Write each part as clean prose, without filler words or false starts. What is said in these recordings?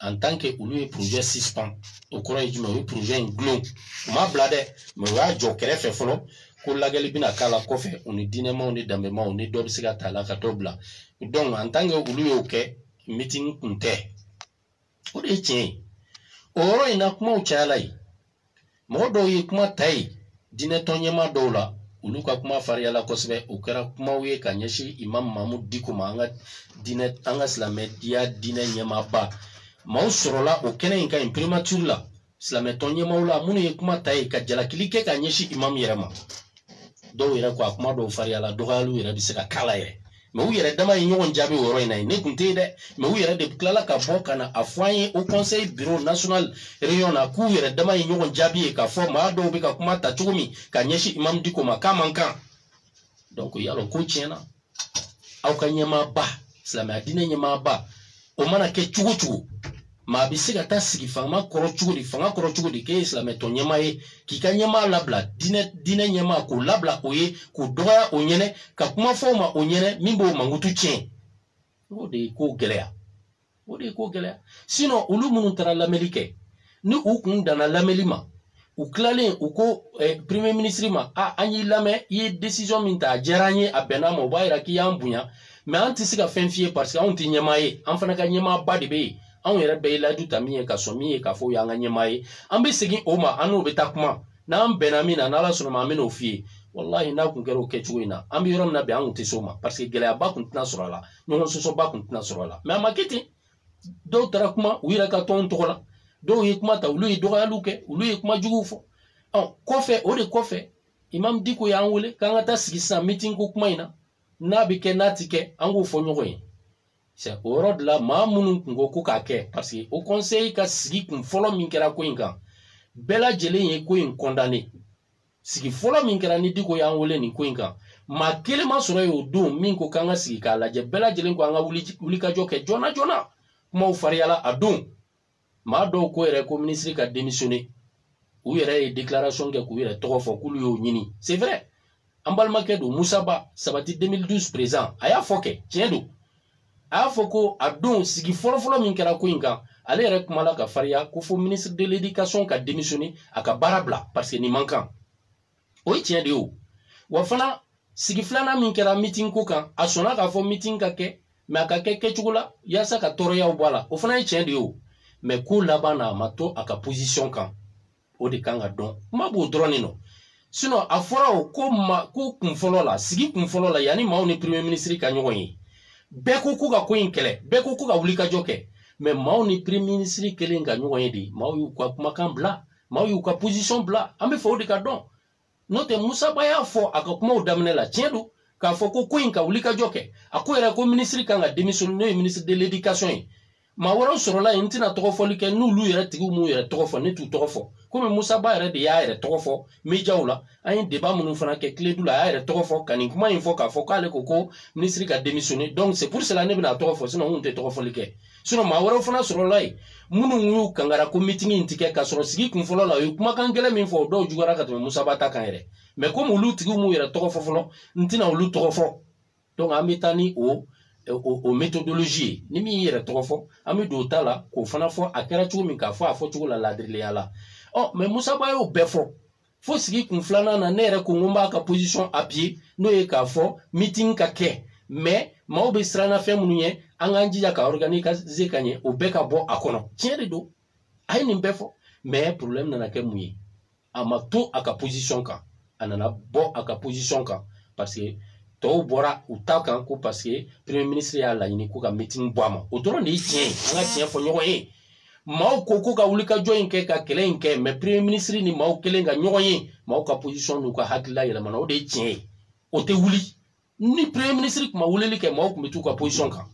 en tant que olu projet suspend o kɔrɔ ye jumɛn o projet in gulon u ma bila dɛ mais u y'a jɔ kɛrɛfɛ fɔlɔ ko lagɛli bɛna k'a la kɔfɛ u ni diinɛmaw ni danbemaw ni dɔ bɛ se ka ta la ka dɔ bila donc en tant que olu y'o kɛ meeting kun tɛ o de ye tiɲɛ ye o yɔrɔ in na kumaw cayala yen mɔgɔ dɔw ye kuma ta yen diinɛtɔn ɲɛmaa dɔw la olu ka kuma fariyala kosɛbɛ o kɛra kumaw ye ka ɲɛsin imam Mahamud Diko ma an ka silamɛdiya diinɛ ɲɛmaaba maaw sɔrɔla o kɛnɛ in ka ɲi primature la silamɛtɔn ɲɛmaaw la minnu ye kuma ta yen ka jalakili kɛ ka ɲɛsin imam yɛrɛ ma dɔw yɛrɛ ko a kuma dɔw fariyala dɔgɔyaliw yɛrɛ bɛ se ka kala yɛrɛ mais u yɛrɛ dama ye ɲɔgɔn jaabi o yɔrɔ in na yen ne kun tɛ yen dɛ mais u yɛrɛ de tilala ka bɔ ka na a fɔ an ye au conseil bureau national réunion na k'u yɛrɛ dama ye ɲɔgɔn jaabi ye k'a fɔ maa dɔw bɛ ka kuma ta cogo min ka ɲɛsin imam Diko ma k'a man kan donc yalɔ ko tiɲɛna aw ka ɲɛmaaba silamɛya diinɛ ɲɛmaaba o mana kɛ cogo cogo maa bɛ se ka taa sigi fanga kɔrɔ cogo di k'e ye silamɛtɔn ɲɛmaa ye k'i ka ɲɛmaa labila diinɛ ɲɛmaa k'o labila o ye k'o dɔgɔya o ɲɛnɛ ka kuma fɔ o ma o ɲɛnɛ min b'o mankutu tiɲɛ o de ye ko gɛlɛya sinon olu minnu taara lamɛnli kɛ ni u kun danna lamɛnli ma u tilalen u ko premier ministre ma an y'i lamɛn i ye décision min ta a diyara an ye a bɛnna ma o b'a yira k'i y'an bonya mais an tɛ se ka fɛn f'i ye parce que anw tɛ ɲɛmaa ye an fana ka ɲɛmaaba de bɛ yen anw yɛrɛ bɛɛ ye ladu ta min ye ka sɔn min ye k'a fɔ o y'an ka ɲɛmaa ye an bɛ segin o ma an n'o bɛ taa kuma n'an bɛnna min na n'Ala sɔnna ma an bɛ n'o f'i ye wallahi n'a kun kɛra o kɛcogo in na an bɛ yɔrɔ min na bi an kun tɛ s'o ma parce que gɛlɛyaba kun tɛna sɔrɔ a la ɲɔgɔn sɔsɔba kun tɛna sɔrɔ a la mais a ma kɛ ten dɔw taara kuma u yɛrɛ ka tɔnw tɔgɔ la dɔw ye kuma ta olu ye dɔgɔyaliw kɛ olu ye kuma juguw fɔ kɔfɛ o de kɔfɛ imam Diko y'an wele k'an ka taa sigi sisan meeting ko kuma in na n'a bɛ kɛ n'a tɛ kɛ an k'o fɔ ɲɔgɔn ye c'est o yɔrɔ de la maa minnu kun ko k'a kɛ parce que o conseil ka sigi kun fɔlɔ min kɛra ko in kan bɛɛ lajɛlen ye ko in condamné sigi fɔlɔ min kɛra ni Diko y'an wele nin ko in kan maa kelen ma sɔrɔ yen o don min ko k'an ka sigi k'a lajɛ bɛɛ lajɛlen ko an ka wulikajɔ kɛ joona joona kumaw fariyala a don maa dɔw ko yɛrɛ ko ministre ka démissionner u yɛrɛ ye déclaration kɛ k'u yɛrɛ tɔgɔ fɔ k'olu y'o ɲini c'est vrai an balimakɛ don Musa Ba Sabati 2012 président a y'a fɔ kɛ tiɲɛ don a y'a fɔ ko a don sigi fɔlɔfɔlɔ min kɛra ko in kan ale yɛrɛ kumala ka fariya ko fo ministre de l'éducation ka démissionner a ka baara bila parce que nin man kan o ye tiɲɛ de ye o wa fana sigi filanan min kɛra meeting ko kan a sɔnna k'a fɔ meeting ka kɛ mais a ka kɛ kɛcogo la yaasa ka tɔɔrɔyaw bɔ a la o fana ye tiɲɛ de ye o mais ko laban na a ma to a ka position kan o de kan ka dɔn kuma b'o dɔrɔn de nɔ sinon a fɔra o ko kun fɔlɔ la sigi kun fɔlɔ la yanni maaw ni premier ministre ka ɲɔgɔn ye bɛɛ ko ka ko in kɛlɛ bɛɛ ko ka wulikajɔ kɛ mais maaw ni premier ministre kelen ka ɲɔgɔn ye de maaw y'u ka kumakan bila maaw y'u ka position bila an bɛ fɛ o de ka dɔn n'o tɛ Musa Ba y'a fɔ a ka kumaw daminɛ la tiɲɛ don k'a fɔ ko in ka wulikajɔ kɛ a ko yɛrɛ ko ministre kan ka démissionner n'o ye ministre de l'éducation ye maa wɛrɛw sɔrɔla yen n tɛna tɔgɔfɔli kɛ n'olu yɛrɛ tigiw m'u yɛrɛ tɔgɔ fɔ ne t'u tɔgɔ fɔ komi Musa Ba yɛrɛ de y'a yɛrɛ tɔgɔ fɔ médiaw la an ye débat minnu fana kɛ Tiledu la a y'a yɛrɛ tɔgɔ fɔ ka nin kuma in fɔ k'a fɔ k'ale ko ministre ka démissionner donc c'est pour cela ne bɛna tɔgɔ fɔ sinon n kun tɛ tɔgɔfɔli kɛ sinon maa wɛrɛw fana sɔrɔla yen minnu y'u kangara ko meeting in tɛ kɛ k'a sɔrɔ sigi kun fɔlɔ la u ye kumakan gɛlɛn min fɔ o dɔw juguyara ka tɛmɛ Musa Ba ta kan yɛrɛ mais comme olu tigiw m'u yɛrɛ tɔgɔ fɔ fɔlɔ n tɛna olu tɔgɔ fɔ donc an bɛ taa ni o méthodologie ye ni min yɛrɛ tɔgɔ fɔ an bɛ don o ta la k'o fana fɔ a kɛra cogo min k'a fɔ a fɔcogo la laadiriya la mais Musa Ba y'o bɛɛ fɔ fo sigi kun filanan na ne yɛrɛ ko n b'a ka position appuyer n'o ye k'a fɔ meeting ka kɛ mais maaw bɛ siran na fɛn minnu ye an k'an jija ka organiser ka ɲɛ o bɛɛ ka bɔ a kɔnɔ tiɲɛ de don a ye nin bɛɛ fɔ mais problème nana kɛ mun ye a ma to a ka position kan a nana bɔ a ka position kan parce que tɔw bɔra u ta kan ko parce que premier ministre y'a laɲini ko ka meeting bɔ a ma o dɔrɔn de ye tiɲɛ ye an ka tiɲɛ fɔ ɲɔgɔn ye maaw ko ka wulikajɔ in kɛ ka kɛlɛ in kɛ mais premier ministre ni maaw kelen ka ɲɔgɔn ye maaw ka position n'u ka hakilila yɛlɛmana o de ye tiɲɛ ye o tɛ wuli ni premier ministre tun ma weleli kɛ maaw tun bɛ t'u ka position kan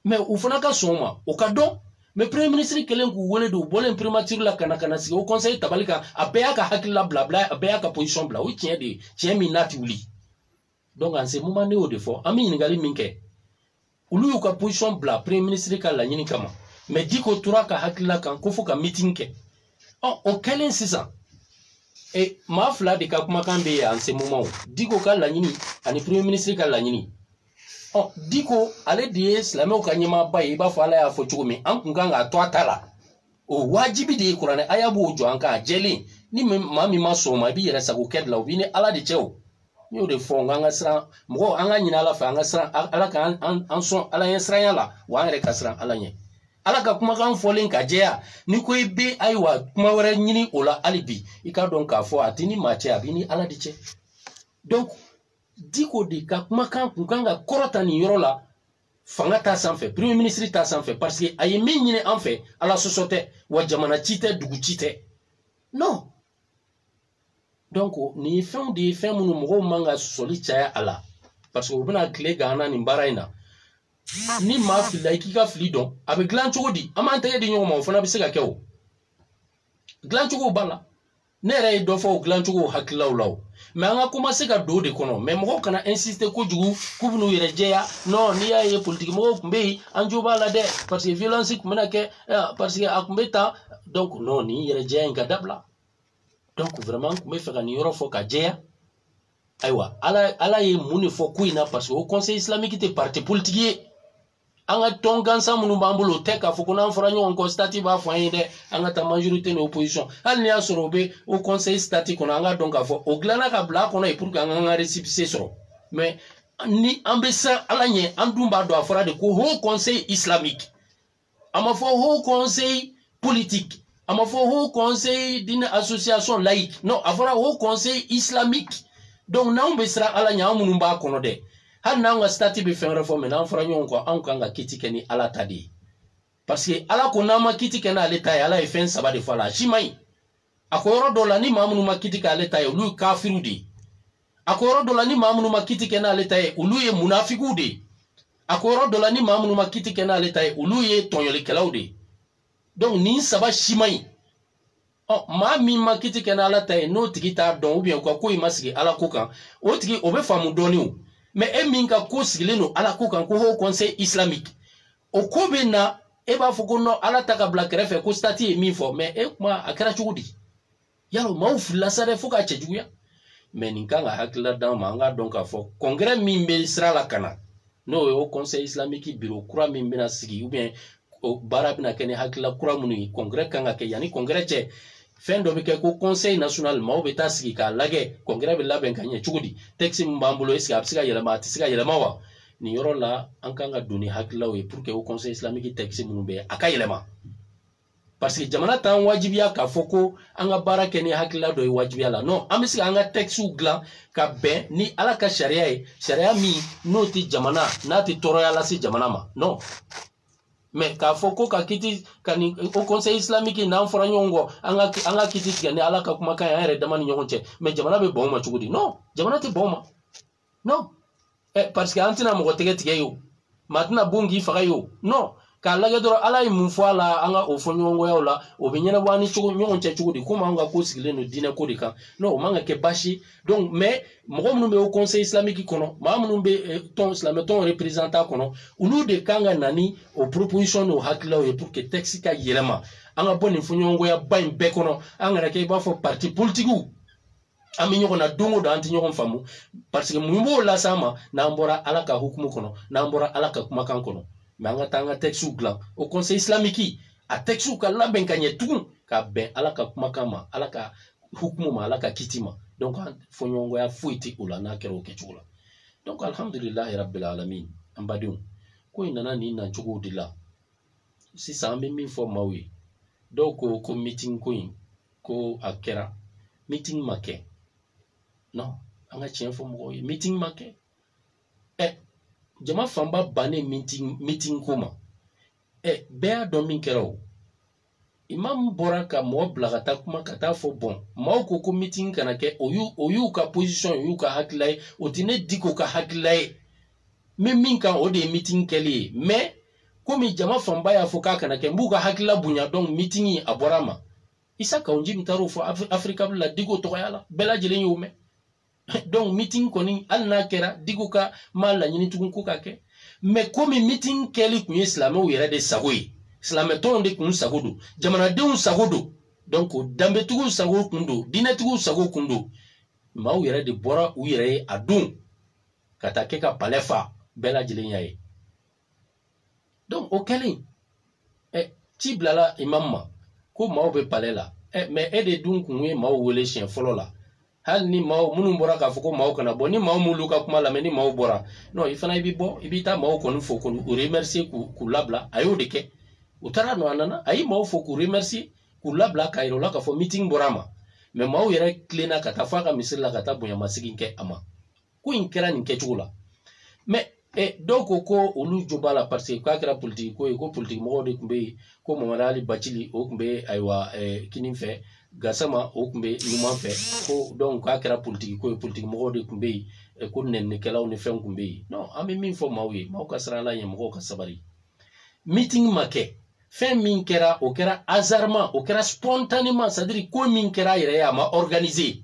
mais u fana ka sɔn o ma o ka dɔn mais premier ministre kelen k'u wele de u bɔlen primature la ka na sigi o conseil tabali kan a bɛɛ y'a ka hakilila bila a bɛɛ y'a ka position bila o ye tiɲɛ de ye tiɲɛ min n'a tɛ wuli donc en ce moment ne y'o de fɔ an bɛ ɲininkali min kɛ olu y'u ka position bila premier ministre ka laɲini kama mais Diko tora ka hakilila kan ko fo ka meeting kɛ o kɛlen sisan maa fila de ka kumakan bɛ yen en ce moment Diko ka laɲini ani premier ministre ka laɲini diko ale de ye silamɛw ka ɲɛmaaba ye i b'a fɔ ala y'a fɔ cogo min an kun kan k'a to a ta la o wajibi de ye kuranɛ aya b'o jɔ an kan a jɛlen ni maa min ma sɔn o ma i b'i yɛrɛ sago kɛ de la o b'i ni ala de cɛ o n y'o de fɔ n ko an ka siran mɔgɔw an ka ɲini ala fɛ an ka siran ala ka an sɔn ala ɲɛ siranya la wa an yɛrɛ ka siran ala ɲɛ ala ka kumakan fɔlen ka jɛya ni ko i bɛ ayiwa kuma wɛrɛ ɲini o la hali bi i k'a dɔn k'a fɔ a tɛ ni maa cɛ a b'i ni ala de cɛ donc diko de ka kumakan kun kan ka kɔrɔta nin yɔrɔ la fanga ta sanfɛ premier ministre ta sanfɛ parce que a ye min ɲini an fɛ ala sɔsɔ tɛ wa jamana ci tɛ dugu ci tɛ non donc nin ye fɛnw de ye fɛn minnu mɔgɔw man ka sɔsɔli caya a la parce que u bɛna tile gan na nin baara in na ni maa filila i k'i ka fili dɔn a bɛ dilan cogo di an b'an tɛgɛ di ɲɔgɔn ma o fana bɛ se ka kɛ o dilan cogo b'a la ne yɛrɛ ye dɔ fɔ o dilan cogo hakililaw la o mais an ka commencer ka don o de kɔnɔ mais mɔgɔw kana insister kojugu k'u bɛn'u yɛrɛ jɛya non n'i y'a ye politique mɔgɔw tun bɛ yen an jo b'a la dɛ parce que violence tun bɛna kɛ parce que a tun bɛ tan donc non nin yɛrɛ jɛya in ka dabila donc vraiment n tun bɛ fɛ ka nin yɔrɔ fɔ ka jɛya ayiwa ala ye mun de fɔ ko in na parce que o conseil islamique tɛ parti politique ye an ka tɔn gansan minnu b'an bolo o tɛ k'a fɔ ko n'an fɔra ɲɔgɔn kɔ stati b'a fɔ an ye dɛ an ka taa majorité ni opposition hali ni y'a sɔrɔ o bɛ o conseil stati kɔnɔ an ka dɔn k'a fɔ o dilanna ka bila a kɔnɔ ye pour que an ka récépissé sɔrɔ mais ni an bɛ siran ala ɲɛ an dun b'a dɔn a fɔra de ko haut conseil islamique a ma fɔ haut conseil politique a ma fɔ haut conseil d'une association laïque non a fɔra haut conseil islamique donc n'anw bɛ siran ala ɲɛ an minnu b'a kɔnɔ dɛ hali n'an ka stati bɛ fɛn wɛrɛ fɔ mais n'an fɔra ɲɔgɔn kɔ anw kan ka kiti kɛ ni ala ta de ye parce que ala ko n'an ma kiti kɛ n'ale ta ye ala ye fɛn saba de fɔ a la a si man ɲi a ko yɔrɔ dɔ la ni maa minnu ma kiti kɛ ale ta ye olu ye kafiriw de ye a ko yɔrɔ dɔ la ni maa minnu ma kiti kɛ n'ale ta ye olu ye munafikiw de ye a ko yɔrɔ dɔ la ni maa minnu ma kiti kɛ n'ale ta ye olu ye tɔɲɔlikɛlaw de ye donc nin saba si man ɲi maa min ma kiti kɛ n'ala ta ye n'o tigi t'a dɔn ou bien u ka ko in ma sigi ala ko kan o tigi o bɛ faamu dɔɔni o mais e min ka ko sigilen don ala ko kan ko haut conseil islamique o ko bɛ na e b'a fɔ ko non ala ta ka bila kɛrɛfɛ ko stati ye min fɔ mais e kuma a kɛra cogo di yalo maaw filila sa dɛ fo k'a cɛ juguya mais nin kan ka hakilila d'an ma an k'a dɔn k'a fɔ congrès min bɛ sira la ka na n'o ye haut conseil islamique bureau kura min bɛna sigi ou bien o baara bɛna kɛ ni hakilila kura minnu ye congrès kan ka kɛ yanni congrès cɛ fɛn dɔ bɛ kɛ ko conseil national maaw bɛ taa sigi k'a lajɛ congrès bɛ labɛn ka ɲɛ cogo di texte min b'an bolo est-ce que a bɛ se ka yɛlɛma a tɛ se ka yɛlɛma wa nin yɔrɔ la an kan ka don ni hakililaw ye pour que o conseil islamique texte minnu bɛ yen a ka yɛlɛma parce que jamana t'an wajibiya k'a fɔ ko an ka baara kɛ ni hakilila dɔ ye wajibiya la non an bɛ se ka an ka textew dilan ka bɛn ni ala ka sariya ye sariya min n'o tɛ jamana n'a tɛ tɔɔrɔya lase jamana ma non mais k'a fɔ ko ka kiti ka ni o conseil islamique n'an fɔra ɲɔgɔn kɔ an ka kiti tigɛ ni ala ka kumakan ye an yɛrɛ dama ni ɲɔgɔn cɛ mais jamana bɛ bɔn o ma cogo di non jamana tɛ bɔn o ma non parce que an tɛna mɔgɔ tɛgɛ tigɛ ye o maa tɛna bon k'i faga ye o non k'a lajɛ dɔrɔn ala ye mun fɔ a la an ka o fɔ ɲɔgɔnkɔyaw la o bɛ ɲɛnabɔ an ni ɲɔgɔn cɛ cogo di komi an ka ko sigilen don diinɛ ko de kan non o man ka kɛ baasi donc mais mɔgɔ minnu bɛ o conseil islamique kɔnɔ maa minnu bɛ silamɛ tɔn représentant kɔnɔ olu de kan ka na ni o proposition n'o hakililaw ye pour que texte ka yɛlɛma an ka bɔ nin fɔ ɲɔgɔnkɔya ba in bɛɛ kɔnɔ an kana kɛ i b'a fɔ parti politiques an bɛ ɲɔgɔn na don o don an tɛ ɲɔgɔn faamu parce que mun b'o lase an ma n'an bɔra ala ka hukumu kɔnɔ n'an bɔra ala ka kumakan kɔnɔ mais an ka taa an ka textew dilan o conseil islamique a textew ka labɛn ka ɲɛ tugun ka bɛn ala ka kumakan ma ala ka hukumu ma ala ka kiti ma donc fɔ ɲɔgɔnkɔya foyi tɛ o la n'a kɛra o kɛcogo la donc alhamdulilahi rabbil alamin an badenw ko in nana nin nacogow de la sisan an bɛ min fɔ maaw ye dɔw ko meeting ko in ko a kɛra meeting ma kɛ non an ka tiɲɛ fɔ mɔgɔw ye meeting ma kɛ jama fanba bannen meeting ko ma bɛɛ y'a dɔn min kɛra o imam bɔra ka mɔgɔ bila ka taa kuma ka taa fɔ bɔn maaw ko meeting kana kɛ o y'u ka position o y'u ka hakilila ye o tɛ ne di k'o ka hakilila ye min kan o de ye meeting kɛli ye mais komi jama fanba y'a fɔ k'a kana kɛ n b'u ka hakilila bonya donc meeting a bɔra a ma Isa Kaunji min taar'o fɔ Afrika la digo tɔgɔya la bɛɛ lajɛlen y'o mɛn donc meeting kɔni hali n'a kɛra digo ka ma laɲini tugun ko ka kɛ mais komi meeting kɛli kun ye silamɛw yɛrɛ de sago ye silamɛtɔnw de kun sago don jamanadenw sago don donc danbetigiw sago kun don diinɛtigiw sago kun don maaw yɛrɛ de bɔra u yɛrɛ ye a don ka taa kɛ ka palais fa bela jilenya. Donc au kelen ti blala imamma ko maw be palais la mais de dun kunwe maw wele chien folo la hal ni maw munum bora ka foko maw kana boni maw mulu ka kuma la mais ni maw bora non ifana ibi bo ibita maw ko fo ko remercier ku labla ayo de ke utara no anana ayi maw fo ku remercier ku labla ka iro la ka fo meeting borama mais maw yere klena ka ta fa ka misir la ka ta bonya masigin ke ama ku inkera ni ke chula mais donc ko olu jobala parce que ka kera politique ko politique mo de kumbe ko Mamadou Bachili o kumbe aywa kinin fe Gassama o kumbe numan fe ko donc ka kera politique mo de kumbe ko nenne kelaw ni fen kumbe non ami min fo mawi maw ka sara la yem ko ka sabari meeting make fen min kera o kera hasardement o kera spontanément c'est-à-dire ko min kera yere ya ma organiser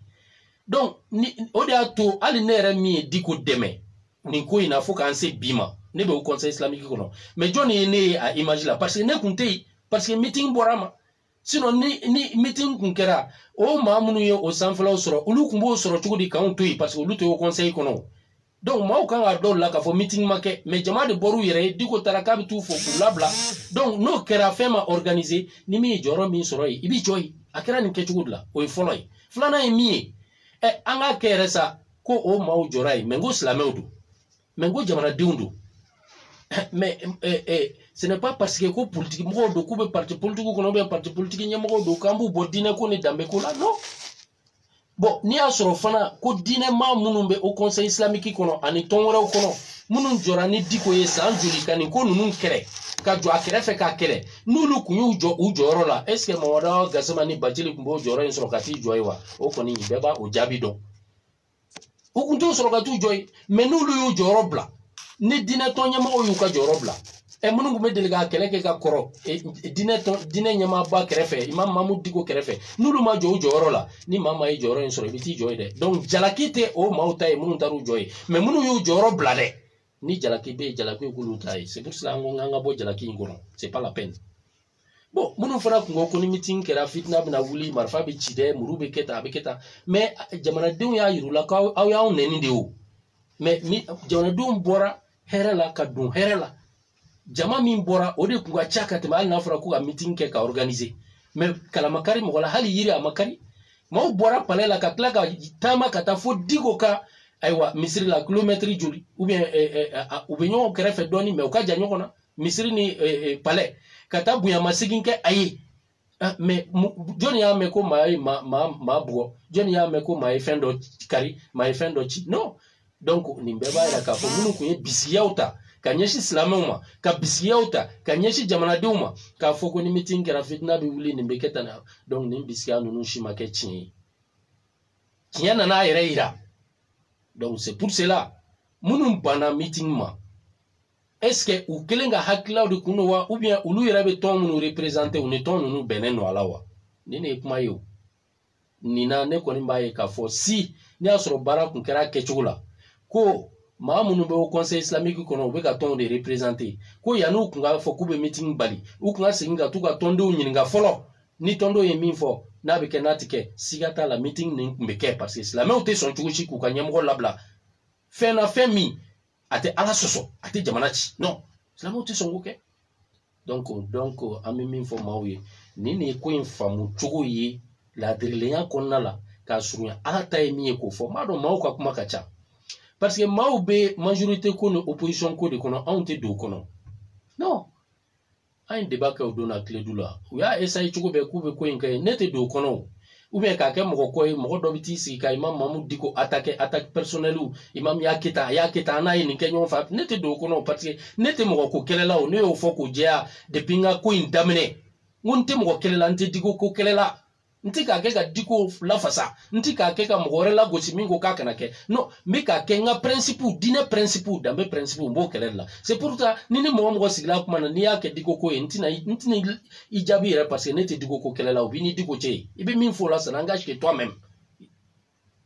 donc ni o de ato ali nere mi diko deme ni ko ina fo kan se bima ne be au conseil islamique kono mais joni ne a imagine la parce que ne kunte parce que meeting borama sinon ni meeting kunkera o mamunu ye o sanfla soro ulu kumbo soro tugudi kan toyi parce que ulu to au conseil kono donc ma o kan ga do la ka fo meeting make mais jama de boru yere diko taraka bi tu fo kulabla donc no kera fema organiser ni mi joro mi soro yi ibi joy akera ni ke tugudla o folloy flana e mi anga keresa ko o ma o jorai mengo slameudu mengo jamana diundu mais ce n'est pas parce que ko politique mo do ko be parti politique ko no be parti politique nyamo do kambu bo dine ko ni dambe ko la non bon ni asoro fana ko dine ma munumbe au conseil islamique kono ani tonwora kono munun jorani diko ye san joli kani ko nunun kere ka jo akere fe ka kere nulu kunyu jo u joro la est ce que Mamadou Gassama ni Bachili kumbo joro en soro kati joiwa o koni beba o jabi do o kunto soro kati joy mais nulu yu joro bla ni dine ton nyama o yu ka joro bla munungu me delega keleke ka koro dine nyama ba kerefe imam Mahmoud diko kerefe nulu ma jo joro la ni mama yi joro en soro biti joy de donc jalakite o mauta e munun taru joy mais munu yu joro bla de ni jalaki be jalaki kulu tai c'est pour cela nganga bo jalaki ngono c'est pas la peine bon munun fara ko ko ni meeting kera fitna bna wuli marfa be chide murube keta be keta mais jamana dew ya yirula ka aw ya on neni dew mais mi jamana dum bora herela ka dum herela jama min bora o de kunga chaka te mal na fara ko meeting ke ka organiser mais kala makari mo wala hali yiri amakari mo bora palela ka klaka tama kata fo digo ka aywa misiri la kilometre joli ou bien nyo kerefe doni mais o ka janyo kona misiri ni palais kata buya masigin ke ayi mais joni ya me ko mai ma buo joni ya me ko mai fendo kari mai fendo chi non donc ni mbeba ila ka fo munu ko ye bisiyauta kanyeshi islamuma ka bisiyauta kanyeshi jamana deuma ka fo ko ni meeting kera fitna bi wuli ni mbeketa na donc ni bisiya nunu shima ke chi kiyana na ira donc c'est pour cela munum bana meeting ma est-ce que ou kelenga hakila de kunowa ou bien ulu yerabe ton munu représenter ou ne ton nunu beneno alawa ni ne kuma yo nina ne koni mbaye ka fo si ni asoro bara kun kera kechula ko ma munu be au conseil islamique kono be ka ton de représenter ko yanu kunga fo kube meeting bali ou kunga singa tuka tondo nyinga folo ni tondo ye min fo na be kenatike sigata la meeting ni mbeke parce que la même te son chuchi ku kanyamgo labla fena femi ate ala soso ate jamanachi non la même te son goke donc ami min fo mawi ni ne ko infamu chugo yi la dirileya konna la ka surunya ala tay mi ko fo mado maw ka kuma kacha parce que maw be majorité ko no opposition ko de kono onte do kono non un débat que on donne à clé doula ou ya essaye chugo be ku be ko inka nete do kono ou bien ka ke mo ko mo do biti si ka imam Mahmoud diko attaque personnel ou imam ya kita na ni kenyo fa nete do kono parce que nete mo ko kelela o ne o fo ko jea de pinga ko indamine ngonte mo ko kelela nte diko ko kelela nti ka ke ka diko la fasa nti ka ke ka mo la gosi mingo ka kana ke no mi ka ke nga principe dine principe dambe principe mbo kelela c'est pour ça nini mo sigla kuma na ni ya ke diko ko ntina ijabi re parce que nete diko ko kelela obi ni diko che ibe min fo la ça n'engage que toi-même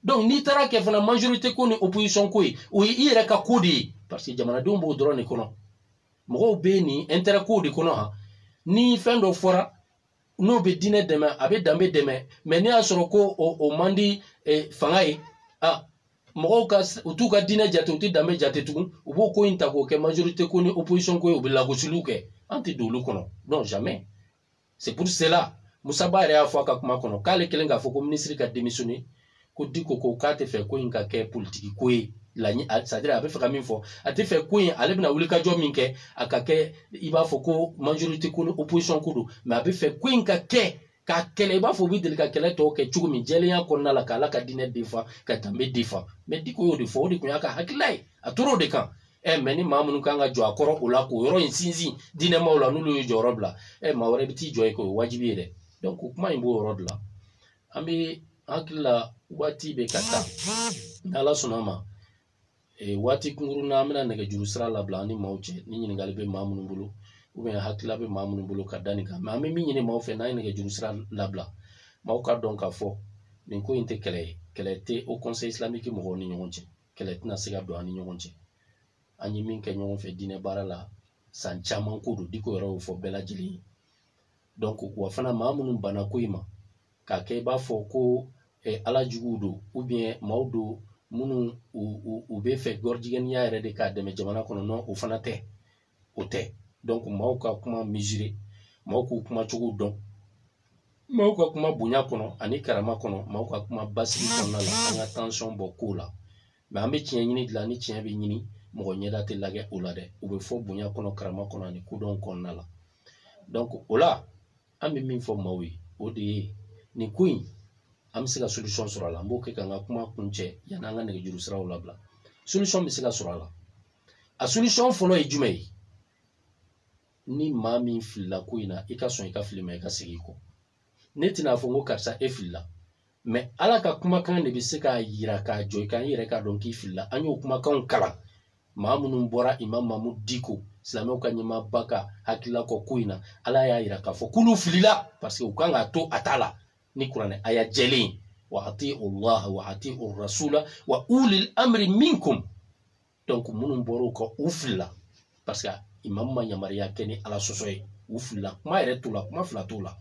donc ni tara ke fana majorité ko ni opposition ko o ire ka kodi parce que jamana dombo drone kono mo be ni intérêt ko de kono ha ni fendo fora no be dine deme abe dambe deme mais ni asoro ko o mandi fangai mɔgɔw ka u t'u ka diinɛ jate u tɛ danbe jate tugun u b'o ko in ta k'o kɛ majorité ko ni opposition ko ye u bɛ lagosiliw kɛ an tɛ don olu kɔnɔ non jamais c'est pour cela Musa Ba yɛrɛ y'a fɔ a ka kuma kɔnɔ k'ale kɛlen k'a fɔ ko ministre ka démissionner ko Diko ko k'a tɛ fɛ ko in ka kɛ politique ko ye c'est-à-dire a bɛ fɛ ka min fɔ a tɛ fɛ ko in ale bɛna wulikajɔ min kɛ a ka kɛ i b'a fɔ ko majorité ko ni opposition ko don mais a bɛ fɛ ko in ka kɛ k'a kɛlɛ i b'a fɔ u bɛ deli ka kɛlɛ tɔw kɛ cogo min jɛlenya kɔnɔna la k'Ala ka diinɛ défend ka danbe défend mais Diko y'o de fɔ o de tun y'a ka hakilila ye a tora o de kan mais ni maa minnu kan ka jɔ a kɔrɔ o la k'o yɔrɔ in sinsin diinɛmaw la n'olu ye jɔyɔrɔ bila maa wɛrɛ bɛ t'i jɔ yen k'o ye wajibi ye dɛ donc kuma in b'o yɔrɔ de la an bɛ hakili la waati bɛ ka taa n'Ala sɔnna ma waati kunkurunna an bɛna nɛgɛjuru sira labila an ni maaw cɛ ni ɲininkali bɛ maa minnu bolo hakilila bɛ maa minnu bolo ka da nin kan mais an bɛ min ɲini maaw fɛ n'an ye nɛgɛjuru sira labila maaw ka dɔn k'a fɔ nin ko in tɛ kɛlɛ ye kɛlɛ tɛ au conseil islamique mɔgɔw ni ɲɔgɔn cɛ kɛlɛ tɛna se ka don an ni ɲɔgɔn cɛ an ye min kɛ ɲɔgɔn fɛ diinɛ baara la san caman ko don Diko yɛrɛ y'o fɔ bɛɛ lajɛlen ye donc wa fana maa minnu banna ko in ma k'a kɛ i b'a fɔ ko ala juguw don ou bien maaw don minnu u bɛ fɛ gɔrijigɛniya yɛrɛ de k'a dɛmɛ jamana kɔnɔ non o fana tɛ o tɛ donc maaw ka kuma mesurer maaw k'u kuma cogo dɔn maaw ka kuma bonya kɔnɔ ani karama kɔnɔ maaw ka kuma basigi kɔnɔna la an ka tension bɔ kow la mais an bɛ tiɲɛ ɲini de la ni tiɲɛ bɛ ɲini mɔgɔ ɲɛda tɛ lagɛ o la dɛ u bɛ fɔ bonya kɔnɔ karama kɔnɔ ani kodɔn kɔnɔna la donc o la an bɛ min fɔ maaw ye o de ye nin ko in an bɛ se ka solution sɔrɔ a la an b'o kɛ k'an ka kuma kun cɛ yanni an ka nɛgɛjuru siraw labila solution bɛ se ka sɔrɔ a la a solution fɔlɔ ye jumɛn ye ni maa min filila ko in na i ka sɔn i ka fili ma i ka segin i kɔ ne tɛna fɔ n ko karisa e filila mais Ala ka kumakan de bɛ se k'a yira k'a jɔ i kan i yɛrɛ k'a dɔn k'i filila an y'o kumakanw kalan maa minnu bɔra Imam Mamudu Diko silamɛw ka ɲɛmaaba ka hakilila kɔ ko in na Ala y'a yira k'a fɔ k'olu filila parce que u kan k'a to a ta la ni kuranɛ aya jɛlen wa ati'u Allah wa ati'u rasula wa ulil amri minkum donc minnu bɔra u kɔ u filila parce que Imam ma yamaruya kɛ ni Ala sɔsɔ ye u filila kuma yɛrɛ t'u la kuma fila t'u la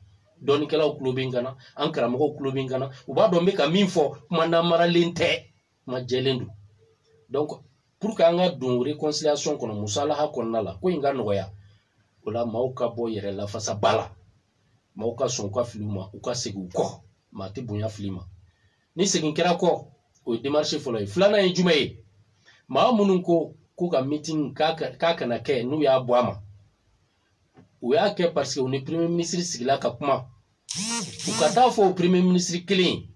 dɔnnikɛlaw tulo bɛ n kana an karamɔgɔw tulo bɛ n kana u b'a dɔn n bɛ ka min fɔ kuma namaralen tɛ kuma jɛlen don donc pour que an ka don réconciliation kɔnɔ musalaha kɔnɔna la ko in ka nɔgɔya o la maaw ka bɔ yɛrɛ lafasaba la maaw ka sɔn u ka fili ma u ka segin u kɔ maa tɛ bonya fili ma ni segin kɛra kɔ o ye démarche fɔlɔ ye filanan ye jumɛn ye maa minnu ko ka meeting k'a kana kɛ n'u y'a bɔ a ma u y'a kɛ parce que u ni premier ministre sigila ka kuma u ka taa fɔ o premier ministre kelen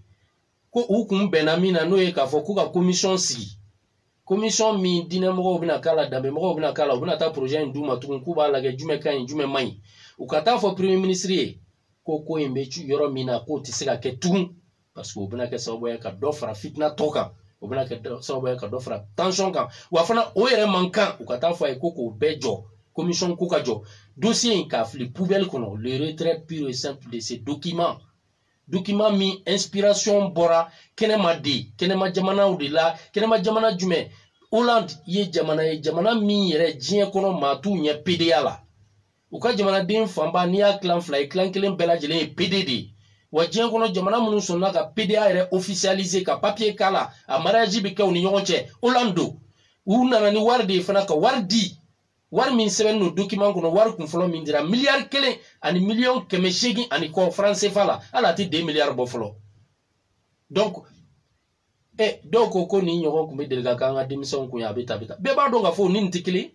ko u kun bɛnna min na n'o ye k'a fɔ k'u ka commission sigi commission min diinɛmɔgɔw bɛna k'a la danbemɔgɔw bɛna k'a la u bɛna taa projet in d'u ma tugun k'u b'a lajɛ jumɛn ka ɲi jumɛn man ɲi u ka taa fɔ premier ministre ye ko in bɛ yɔrɔ min na k'o tɛ se ka kɛ tugun parce que o bɛna kɛ sababu ye ka dɔ fara fitina tɔ kan o bɛna kɛ sababu ye ka dɔ fara tension kan wa fana o yɛrɛ man kan u ka taa fɔ a ye ko k'o bɛɛ jɔ commission ko ka jɔ dossier in k'a fili poubelle kɔnɔ le retrait pur et simple de ces documents min inspiration bɔra kɛnɛma de kɛnɛma jamanaw de la kɛnɛma jamana jumɛn Hollande ye jamana min yɛrɛ diɲɛ kɔnɔ maa t'u ɲɛ PDA la u ka jamanaden fanba n'i y'a tilan fila ye tilan kelen bɛɛ lajɛlen ye PD de ye wa diɲɛ kɔnɔ jamana minnu sɔnna ka PDA yɛrɛ officialiser ka papier k'a la a mariage bɛ kɛ u ni ɲɔgɔn cɛ Hollande don u nana ni wari de ye fana ka wari di wari min sɛbɛn no document kɔnɔ wari kun fɔlɔ min dira miliyari 1 ani miliyɔn 800 ani kɔ franc CFA la hali a tɛ 2 miliyari bɔ fɔlɔ donc dɔw ko ni ɲɔgɔn kun bɛ deli ka k'an ka denmisɛnw kun ye a bɛ ta bɛɛ b'a dɔn k'a fɔ ni nin tɛ kelen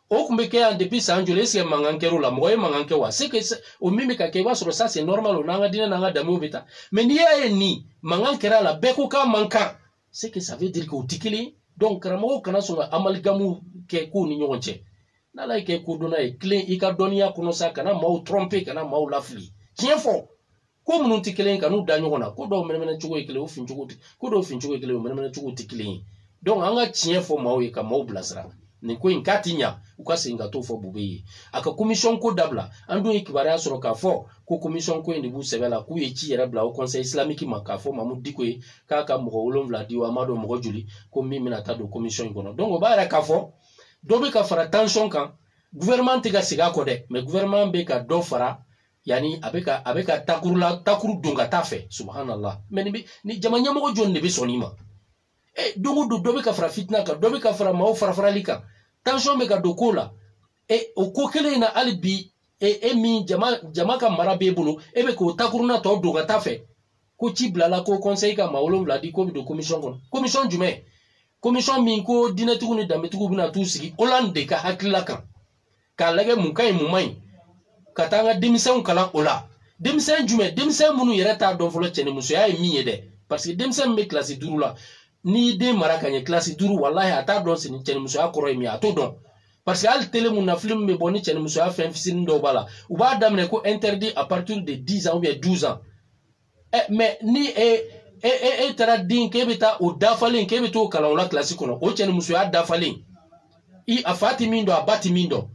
o kun bɛ kɛ yan depuis san joli est-ce que mankan kɛra o la mɔgɔ ye mankan kɛ wa c'est que o min bɛ ka kɛ i b'a sɔrɔ ça c'est normal o n'an ka diinɛ n'an ka danbew bɛ ta mais n'i y'a ye nin mankan kɛra a la bɛɛ ko k'a man kan c'est que ça veut dire que o tɛ kelen donc karamɔgɔw kana sɔn ka amalgame kɛ k'u ni ɲɔgɔn cɛ n'ala ye kɛ kodɔnna ye tilen i ka dɔnniya kɔnɔ sa kana maaw tromper kana maaw lafili tiɲɛ fɔ ko minnu tɛ kelen ka n'u da ɲɔgɔn na ko dɔw mɛnɛmɛnɛ cogo ye kelen o fin cogo tɛ ko dɔw fin cogo ye kelen o mɛnɛmɛnɛ cogo tɛ kelen ye donc an ka tiɲɛ fɔ maaw ye ka maaw bilasira nin ko in k'a ti ɲa u ka segin ka t'o fɔ bube ye a ka commission ko dabila an dun ye kibaruya sɔrɔ k'a fɔ ko commission ko in de b'u sɛbɛ la k'u ye ci yɛrɛ bila o conseil islamique ma k'a fɔ Mamudu Diko ye k'a ka mɔgɔ 7 di o a ma dɔn mɔgɔ joli ko min bɛna taa don commission in kɔnɔ donc o b'a yɛrɛ k'a fɔ dɔ bɛ ka fara tension kan gouvernement tɛ ka segin a kɔ dɛ mais gouvernement bɛ ka dɔ fara yani a bɛ ka takuru don ka taa fɛ subhanallah mais ni jama ɲɛmɔgɔ jɔn de bɛ sɔn nin ma dongo do dobe ka fara fitna ka dobe ka fara maw fara farali kan tension be ka do ko la o ko kele na alibi mi jama ka mara be bolo be ko takuruna to do ga tafe ko ci blala ko conseil ka mawolom la di ko bi do commission kon commission jume commission min ko dinatugu ni dametugu bina tu sigi olande ka hakila kan ka lage mun kay mun may ka tanga demisen kala ola demisen jume demisen munu yere ta don folo cene muso ya mi yede parce que demisen me classe duru la ni de maraka nye classe duru wallahi ata don sini cene muso ya koro mi ato don parce que al tele mun na film me boni cene muso ya fen fisin do bala ou ba damne ko interdit à partir de 10 ans ou bien 12 ans mais ni tara din kebita o dafalen kebito kala wala classe kono o cene muso ya dafalen I afati mindo abati mindo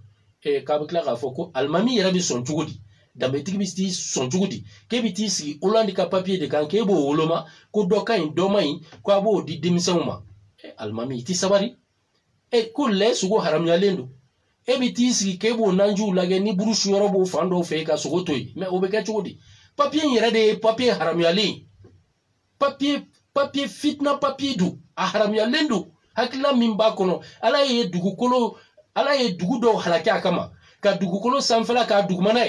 kabikla ka foko almami yera bi son jugudi dambe tigi bi son jugudi ke bi ti si olandi ka papier de kan ke bo woloma ko doka in domai ko abo di dimsenuma almami ti sabari ko le sugo haram ya lendo bi ti si ke bo nanju lage ni burusu yoro bo fando fe ka sugo toyi me obeka jugudi papier yera de papier haram ya le papier fitna papier du a haram ya lendo hakila mimba kono ala ye dugukolo ala ye dugu do halaki akama ka dugukolo sanfela ka dugumana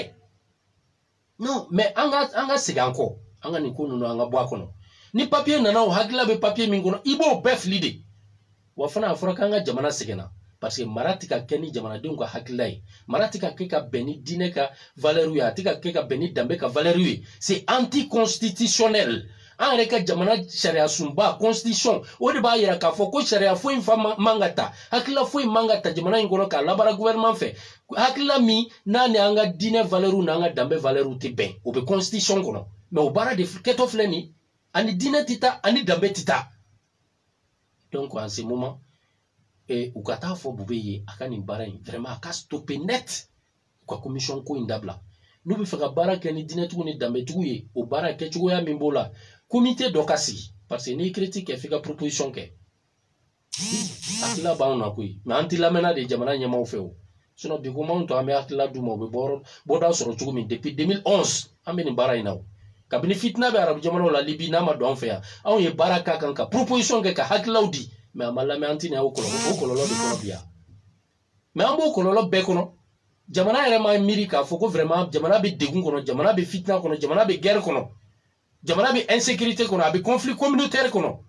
non mais anga siganko anga ni kono no anga bwa kono ni papier nana o hakila be papier min kono ibo beflide wa fana afura kanga jamana sigena parce que maratika keni jamana den ko hakila yi maratika ke ka beni dine ka valeur ya tika ke ka beni dambe ka valeur yi c'est anticonstitutionnel en reka jamana sharia sumba constitution o de ba yira ka fo ko sharia fo infa mangata hakila fo mangata jamana ngoro ka labara gouvernement fait hakila mi nani anga dine valeur na anga dambe valeur te ben o be constitution kono mais o bara de keto fleni ani dine tita ani dambe tita donc en ce moment ukata fo bubeye akani bara vraiment aka stopper net kwa commission ko indabla nous bi faka bara keni dine tugu ni dambe tugu ye o bara ke tugu ya mimbola comité d'ocasi parce que ni critique et fika proposition ke akila ba on akui mais anti la mena de jamana nyama o feo sinon bi ko mon to ame akila du mo be boda soro tugu min depuis 2011 ameni bara inaw kabini fitna be arab jamana la libi na ma don fea on ye baraka kan ka proposition ke ka haklaudi mais amala me anti ne o kololo de kono bia mais ambo kololo be kono jamana ere ma miri ka foko vraiment jamana be degun kono jamana be fitna kono jamana be guerre kono jamana be insécurité kono be conflit communautaire kono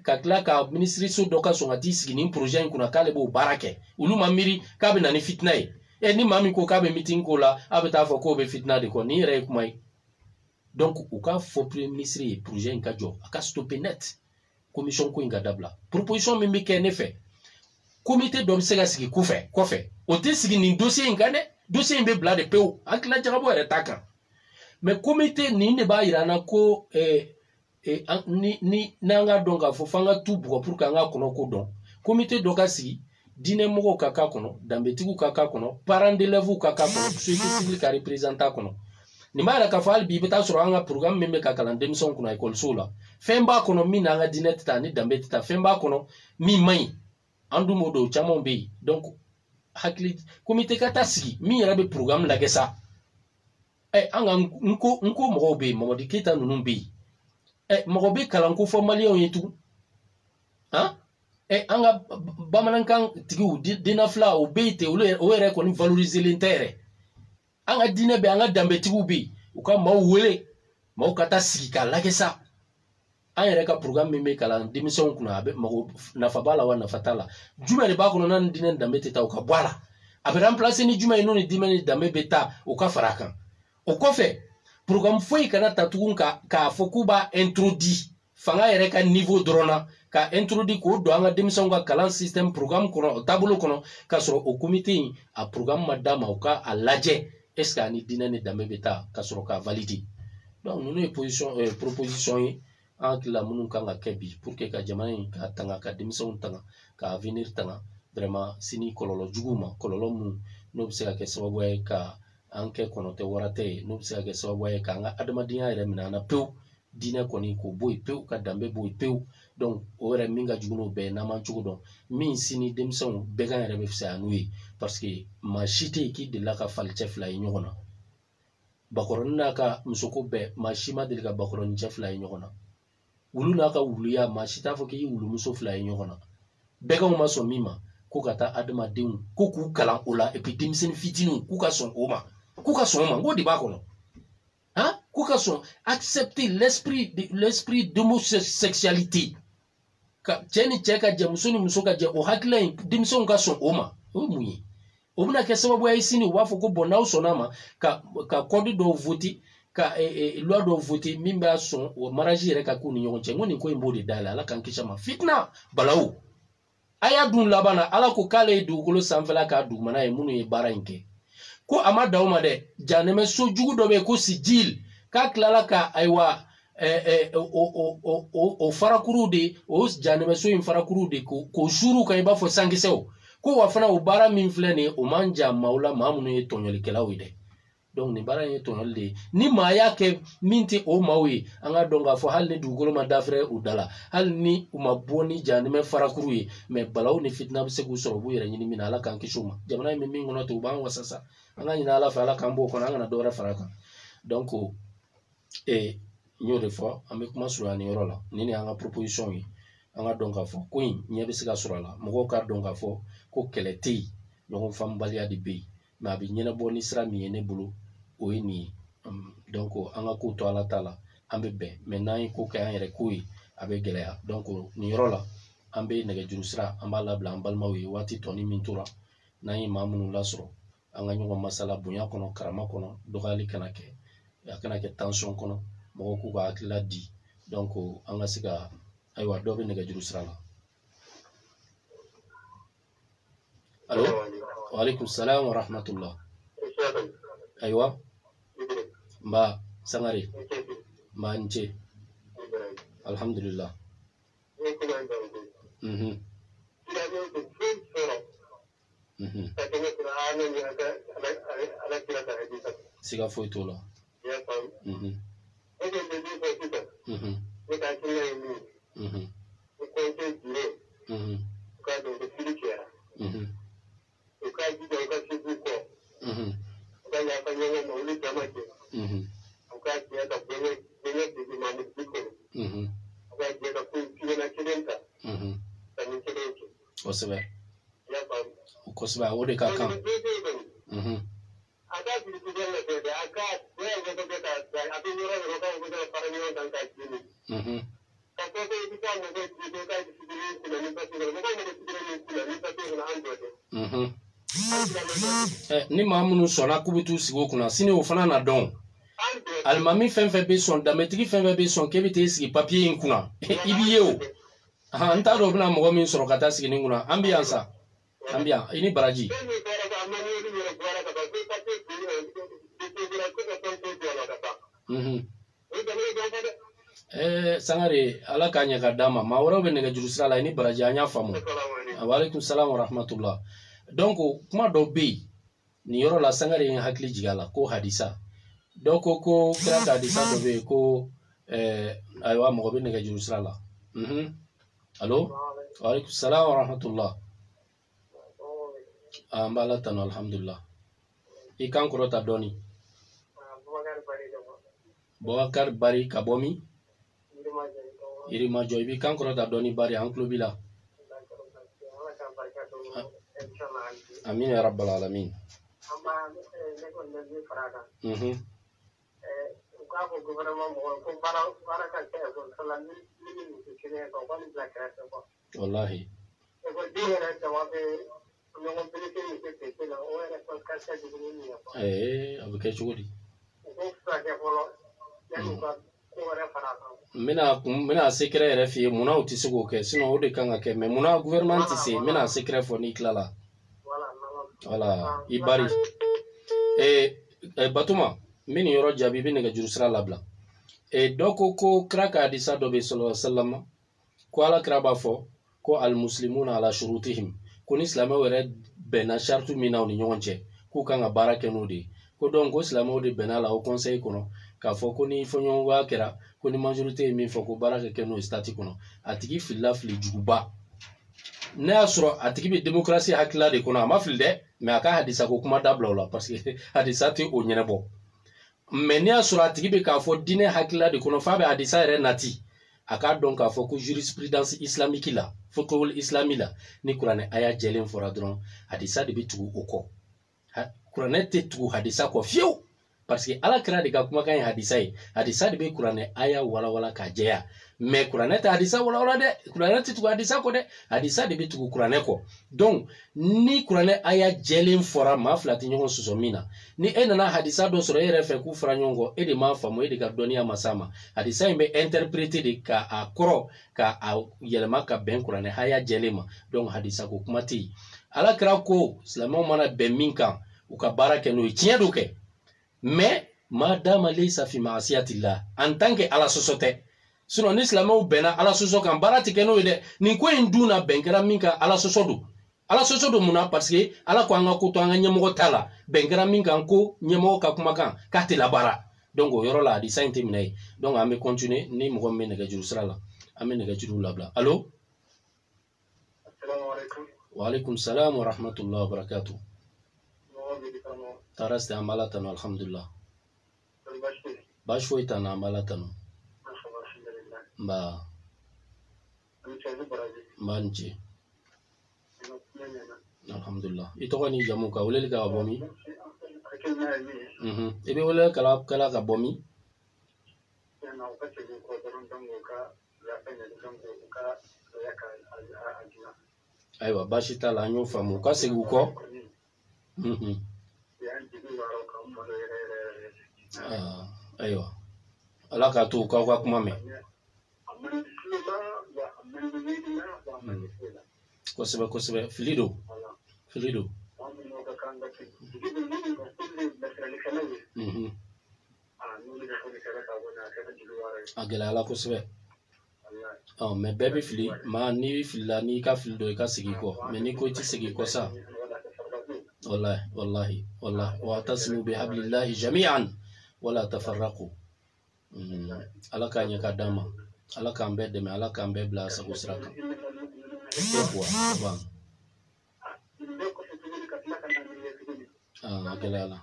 kakla ka ministre so doka so ngati sigini projet kuna kale bo barake ulu mamiri ka be nani fitna ni mami ko ka be meeting ko la abeta foko be fitna de ko ni re kumai donc u ka fo premier ministre et projet nka jo aka stopper net commission ko inga dabla proposition mimi ke ne fait comité d'observation sigi ku fe ko fe o te sigi ni dossier ngane dossier mbe bla de peu akla jagabo re taka mais comité ni ne ba irana ko ni nanga donga fo fanga tu buko pour kanga kono ko don comité d'okasi dine mogo kaka kono dambetigu kaka kono parents d'élèves kaka kono société civile ka représenta kono ni mara ka fal bi beta soro anga programme meme ka kala demson kuna école sola femba kono mi nanga dinet ta ni dambetita femba kono mi mai andu modo chamo be donc hakli comité kata sigi mi yarabe programme la gesa anga nko mogo be Mamadi Keita nunu be mogo be kala nko formalien yetu anga bamanankan tigu dina fla o be te o ere ko ni valoriser l'intérêt anga dine be anga dambe tigu be o ka ma wele ma kata sigi kala gesa an yɛrɛ ka programme min bɛ kalan denmisɛnw kunna a bɛ mago nafa b'a la wa nafa t'a la jumɛn de b'a kɔnɔ n'a ni dinɛ danbe tɛ taa o ka bɔ a la a bɛ remplacer ni jumɛn ye n'o ni dinɛ ni danbe bɛ taa o ka fara a kan o kɔfɛ programme foyi kana ta tugun k'a fɔ k'u b'a introduit fanga yɛrɛ ka niveau dɔrɔn na ka introduit k'o don an ka denmisɛnw ka kalan système programme kɔnɔ taabolo kɔnɔ k'a sɔrɔ o comité in a programme ma d'a ma o ka a lajɛ est ce que a ni dinɛ ni danbe bɛ taa ka sɔrɔ k'a valider donc ninnu ye proposition ye an kila minnu kan ka kɛ bi pour que ka jamana in ka tanga ka denmisɛnw tanga ka avenir tanga vraiment sini kɔlɔlɔ jugu ma kɔlɔlɔ mun n'o bɛ se ka kɛ sababu ye ka an kɛ kɔnɔtɛ wara tɛ ye n'o bɛ se ka kɛ sababu ye k'an ka adamadenya yɛrɛ minɛ an na pewu diinɛ kɔni k'o bɔ yen pewu ka danbe bɔ yen pewu donc o yɛrɛ min ka jugu n'o bɛɛ ye n'an m'an cogo dɔn min sini denmisɛnw bɛɛ kan yɛrɛ bɛ fisaya n'o ye parce que maa si tɛ yen k'i delila ka falicɛ fila ye ɲɔgɔn na bakɔrɔnin n'a ka musoko bɛɛ maa si ma deli ka bakɔrɔnin cɛ fila ye ɲɔgɔn na wulu n'a ka wuluya maa si t'a fɔ k'i wulumuso fila ye ɲɔgɔn na bɛɛ ka ma sɔn min ma ko ka taa adamadenw ko k'u kalan o la et puis denmisɛnnin fitininw k'u ka sɔn o ma n ko de b'a kɔnɔ hein k'u ka sɔn accepter l'esprit d'homosexualité ka cɛ ni cɛ ka jɛ muso ni muso ka jɛ o hakilila in denmisɛnw ka sɔn o ma o ye mun ye o bɛna kɛ sababu ye sini u b'a fɔ ko bɔn n'aw sɔnn'a ma ka kɔdi dɔw voter ka loi dɔw voter min b'a sɔn o mariage yɛrɛ ka k'u ni ɲɔgɔn cɛ n ko nin ko in b'o de dayɛlɛ ala k'an kisi a ma fitina balawu a y'a dun laban na ala ko k'ale ye dugukolo sanfɛla k'a dugumana ye minnu ye baara in kɛ ko a ma da o ma dɛ janɛmɛ so jugu dɔ bɛ yen ko sijil k'a tilala ka ayiwa o farakuru de o janɛmɛ so in farakuru de k'o suru kan i b'a fɔ sankisɛw ko wa fana o baara min filɛ nin ye o man jan maaw la maa minnu ye tɔɲɔlikɛlaw ye dɛ donc nin baara in ye tɔɲɔli de ye ni maa y'a kɛ min tɛ o maaw ye an ka dɔn k'a fɔ hali ni dugukolo ma dafɛrɛ u da la hali ni u ma bɔ ni janɛmɛ farakuru ye mais balawu ni fitina bɛ se k'u sɔrɔ u b'u yɛrɛ ɲini min na ala k'an kisi o ma jamana in bɛ min kɔnɔ ten u b'an wasa sa an ka ɲini ala fɛ ala k'an b'o kɔnɔ an kana dɔ wɛrɛ fara a kan donc n y'o de fɔ an bɛ kuma surunya nin yɔrɔ la ni nin y'an ka proposition ye an ka dɔn k'a fɔ ko in ɲɛ bɛ se ka sɔrɔ a la mɔgɔw k'a dɔn k'a fɔ ko kɛlɛ tɛ yen ɲɔgɔn faamubaliya de bɛ yen mais a bɛ ɲɛnabɔ ni sira min ye ne bolo o ye nin ye donc an ka ko to ala ta la an bɛ bɛn mais n'an ye ko kɛ an yɛrɛ ko ye a bɛ gɛlɛya donc nin yɔrɔ la an bɛ nɛgɛjuru sira an b'a labila an balimaw ye waati tɔ ni min tora n'an ye maa minnu lasɔrɔ an ka ɲɔgɔn masala bonya kɔnɔ karama kɔnɔ dɔgɔyali kana kɛ a kana kɛ tension kɔnɔ mɔgɔw k'u ka hakilila di donc an ka se ka ayiwa dɔ bɛ nɛgɛjuru sira la allo waaleykum salaam wa rahmatulah ayiwa n ba sangare n ba n ce alhamdulillah siga foyi t'o la kosɛbɛ kosɛbɛ o de ka kan ni maa minnu sɔnna k'u bɛ t'u sigi o kunna sini o fana na dɔn alimami fɛn fɛn bɛ sɔn danbetigi fɛn fɛn bɛ sɔn k'e bɛ t'e sigi papiye in kunna i b'i ye o n t'a dɔn o bɛna mɔgɔ min sɔrɔ ka taa sigi nin kunna an bɛ yan sa an bɛ yan i ni baraji sangare ala k'a ɲɛ ka d'a ma maa wɛrɛw bɛ nɛgɛjuru sira la i ni baraji an y'a faamu waaleykum salaam wa rahmatulah donc kuma dɔ bɛ yen nin yɔrɔ la sangare ye hakili jigin a la ko hadisa dɔw ko kira ka hadisa dɔ bɛ yen ko ayiwa mɔgɔ bɛ nɛgɛjuru sira la allo waaleykum salaam wa rahmatulah an b'a la tanu alhamdulilah i kan kɔrɔta dɔɔni Bubakar Bari ka bɔ min Yirimajɔ i b'i kan kɔrɔta dɔɔni Bari an tulo b'i la amin ya rabbal alamin wallahi a bɛ kɛ cogo di n bɛna secret yɛrɛ f'i ye munna u tɛ se k'o kɛ sinon o de kan ka kɛ mais munna gouvernement tɛ se n bɛna secret fɔ n'i tilala voilà i Bari Batuma n bɛ nin yɔrɔ jaabi i bɛ nɛgɛjuru sira labila dɔ ko kira ka hadisa dɔ bɛ sallallahu alaihi wasallam ko ala kira b'a fɔ ko al-muslimuna ala shurutihim ko ni silamɛw yɛrɛ bɛnna charte min na u ni ɲɔgɔn cɛ k'u kan ka baara kɛ n'o de ye ko donc ko silamɛw de bɛnna la o conseil kɔnɔ k'a fɔ ko ni fɔɲɔgɔnkɔya kɛra ko ni majorité ye min fɔ ko baara ka kɛ n'o ye stati kɔnɔ a tigi filila fili juguba ne y'a sɔrɔ a tigi bɛ démocratie hakilila de kɔnɔ a ma fili dɛ mais a ka hadisa ko kuma dabila o la parce que hadisa tɛ o ɲɛnabɔ mais ne y'a sɔrɔ a tigi bɛ k'a fɔ diinɛ hakilila de kɔnɔ f'a bɛ hadisa yɛrɛ nati aka donc a fɔ ko jurisprudence islamique la fiqhul islami la ni kuranɛ aya jɛlen fɔra dɔrɔn hadisa de bɛ tugu o kɔ kuranɛ tɛ tugu hadisa kɔ fiyewu parce que ala kira de ka kumakan ye hadisa ye hadisa de bɛ kuranɛ aya walawala ka jɛya mais kuranɛ tɛ hadisa walawala dɛ kuranɛ tɛ tugu hadisa kɔ dɛ hadisa de bɛ tugu kuranɛ kɔ donc ni kuranɛ aya jɛlen fɔra maa fila tɛ ɲɔgɔn sɔsɔ min na ni e nana hadisa dɔ sɔrɔ e yɛrɛ fɛ k'u fara ɲɔgɔn kɔ e de m'a faamu e de ka dɔnniya ma s'a ma hadisa in bɛ interpréter de ka a kɔrɔ ka a yɛlɛma ka bɛn kuranɛ aya jɛlen ma donc hadisa ko kuma tɛ yen ala kira ko silamɛw mana bɛn min kan u ka baara kɛ n'o ye tiɲɛ do kɛ mais madama laysa fi ma'asiyatillah en tant que ala sɔsɔ tɛ sinon ni silamɛw bɛnna ala sɔsɔ kan baara tɛ kɛ n'o ye dɛ nin ko in dun na bɛn kɛra min kan ala sɔsɔ do ala sɔsɔ do mun na parce que ala ko an ka ko to an ka ɲɛmɔgɔ ta la bɛn kɛra min kan ko ɲɛmɔgɔ ka kumakan k'a tɛ labaara donc o yɔrɔ la hadisa in tɛ minɛ ye donc an bɛ continuer ni mɔgɔ min bɛ nɛgɛjuru sira la an bɛ nɛgɛjuru labila allo wa alaikum salam wa rahmatullahi wa barakatuh taraste an bala tanu alhamdulillah baasi foyi t'an na an bala tanu nba nba ni ce alhamdulillah i tɔgɔ ni jamu ka weleli ka bɔ min i bɛ wele kala ka bɔ min ayiwa baasi t'a la an y'o faamu u ka segin u kɔ ayiwa ala k'a to u k'aw ka kuma mɛn kosɛbɛ kosɛbɛ fili do a gɛlɛyala kosɛbɛ mais bɛɛ bɛ fili maa n'i filila n'i ka fili dɔ i ka segin kɔ mais n'i ko i tɛ segin kɔ sa wallahi wa'tasimu bihablillahi jami'an wala tafarraqu ala k'a ɲɛ ka d'an ma ala k'an bɛɛ dɛmɛ ala k'an bɛɛ bila sago sira kan a gɛlɛyala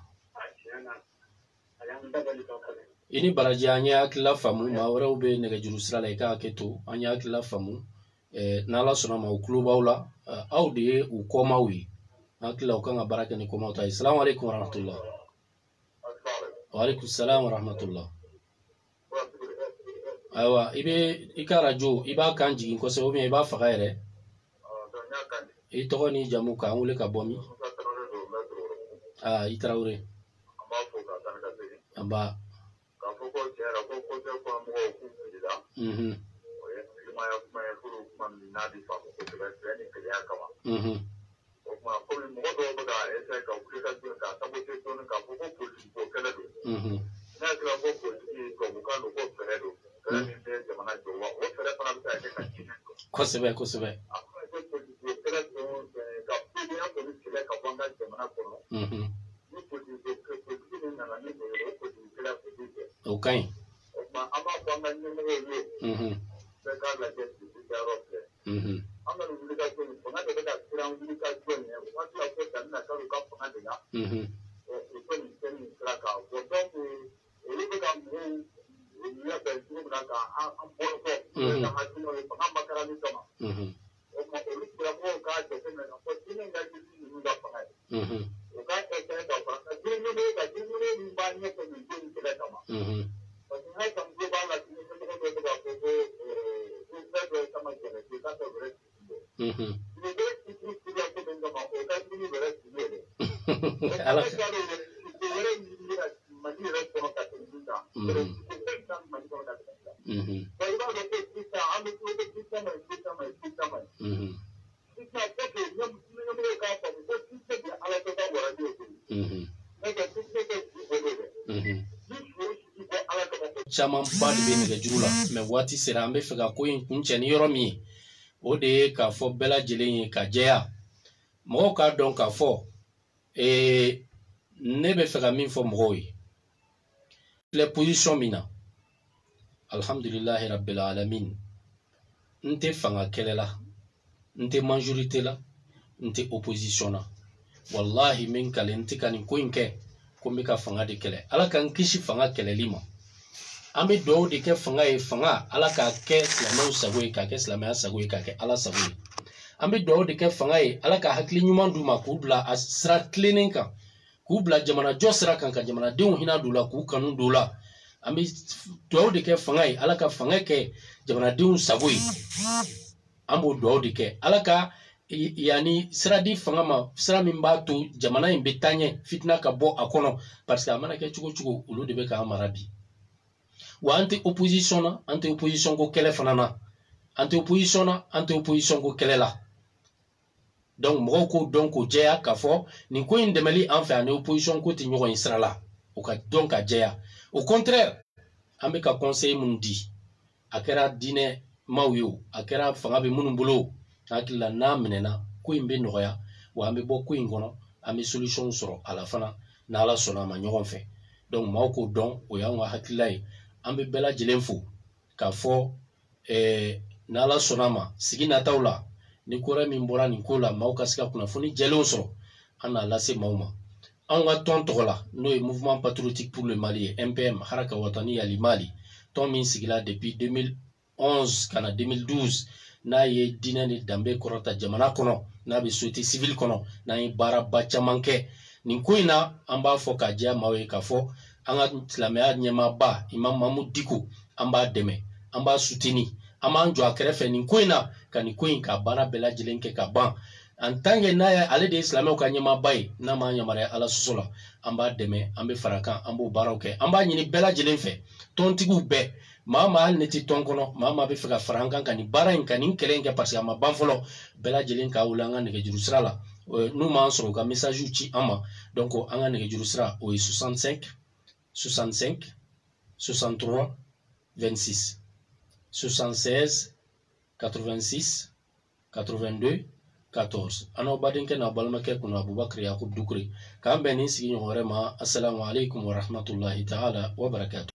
i ni baraji an ye hakilila faamu maa wɛrɛw bɛ nɛgɛjuru sira la i ka hakɛ to an ye hakilila faamu n'ala sɔnna ma u tulo b'aw la aw de ye u kɔmaw ye hakilila u kan ka baara kɛ ni kɔmaw ta ye salamu alaikum wa rahmatullah wa alaikum salam wa rahmatullah ayiwa i ka arajo i b'a kan jigin kosɛbɛ ou bien i b'a faga yɛrɛ i tɔgɔ ni jamu k'an wele ka bɔ min i Tarawele an b'a kosɛbɛ kosɛbɛ o ka ɲi caman ba de bɛ nɛgɛjuru la mais waati sera an bɛ fɛ ka ko in kuncɛ ni yɔrɔ min ye o de ye k'a fɔ bɛɛ lajɛlen ye ka jɛya mɔgɔw k'a dɔn k'a fɔ ne bɛ fɛ ka min fɔ mɔgɔw ye filɛ position min na alhamdulillahi rabbil alamin n tɛ fanga kɛlɛ la n tɛ majorité la n tɛ opposition na wallahi min kale n tɛ ka nin ko in kɛ ko n bɛ ka fanga de kɛlɛ ala ka n kisi fanga kɛlɛli ma an bɛ dugawu de kɛ fanga ye, fanga ala k'a kɛ silamɛw sago ye, k'a kɛ silamɛya sago ye, k'a kɛ ala sago ye. An bɛ dugawu de kɛ fanga ye, ala ka hakili ɲuman d'u ma k'u bila a sira tilennen kan, k'u bila jamanajɔ sira kan, ka jamanadenw hinɛ d'u la, k'u kanu d'u la. An bɛ dugawu de kɛ fanga ye, ala ka fanga kɛ jamanadenw sago ye. An b'o dugawu de kɛ ala ka yani sira di fanga ma, sira min b'a to jamana in bɛ taa ɲɛ, fitina ka bɔ a kɔnɔ, parce que a mana kɛ cogo cogo olu de bɛ k'an mara bi. Wa an tɛ opposition na, an tɛ opposition ko kɛlɛ fana na, an tɛ opposition na, an tɛ opposition ko kɛlɛ la. Donc mɔgɔw k'o dɔn k'o jɛya k'a fɔ nin ko in dɛmɛli an fɛ ani opposition ko tɛ ɲɔgɔn ye sira la, o ka dɔn ka jɛya. Au contraire, an bɛ ka conseil mun di, a kɛra diinɛ maaw ye o, a kɛra fanga bɛ minnu bolo, hakili la n'a minɛna ko in bɛ nɔgɔya, wa an bɛ bɔ ko in kɔnɔ, an bɛ solution sɔrɔ a la fana, n'ala sɔnna a ma ɲɔgɔn fɛ. Donc maaw k'o dɔn, o y'an ka hakilila ye. An bɛ bɛɛ lajɛlen fo k'a fɔ n'ala sɔnna a ma sigi nataw la, ni ko wɛrɛ min bɔra nin ko la, maaw ka se ka kunnafoni jɛlenw sɔrɔ, an n'a lase maaw ma. An ka tɔn tɔgɔ la, n'o ye Mouvement Patriotique pour le Mali ye, MPM, Haraka Watani Yali Mali, tɔn min sigila depuis 2011 ka na 2012, n'a ye diinɛ ni danbe kɔrɔta jamana kɔnɔ, n'a bɛ société civile kɔnɔ, n'an ye baaraba caman kɛ. Nin ko in na, an b'a fɔ k'a diya maaw ye k'a fɔ an ka silamɛya ɲɛmaaba Imam Mamudu Diko, an b'a dɛmɛ, an b'a soutenir, an b'an jɔ a kɛrɛfɛ nin ko in na, ka nin ko in ka baara bɛɛ lajɛlen kɛ ka ban. En tant que n'a ye ale de ye silamɛw ka ɲɛmaaba ye, n'a ma yamaruya ala soso la, an b'a dɛmɛ, an bɛ fara kan, an b'o baaraw kɛ. An b'a ɲini bɛɛ lajɛlen fɛ, tɔntigiw bɛɛ, maa maa hali ne tɛ tɔn kɔnɔ, maa maa bɛ fɛ ka fara an kan ka nin baara in, ka nin kɛlɛ in kɛ parce que a ma ban fɔlɔ, bɛɛ lajɛlen k'a wuli an ka nɛgɛjuru sira la. N'u m'an sɔrɔ u ka message ci an ma, donc an ka nɛgɛjuru sira o ye 65 65 63 26 76 86 82 14. Ano badenkɛ n'a balimakɛ kunna Abubakar Yakubu Dukure, k'an bɛn nin sigiɲɔgɔn wɛrɛ ma. Assalamu alaikum wa rahmatullahi ta'ala wa barakatuh.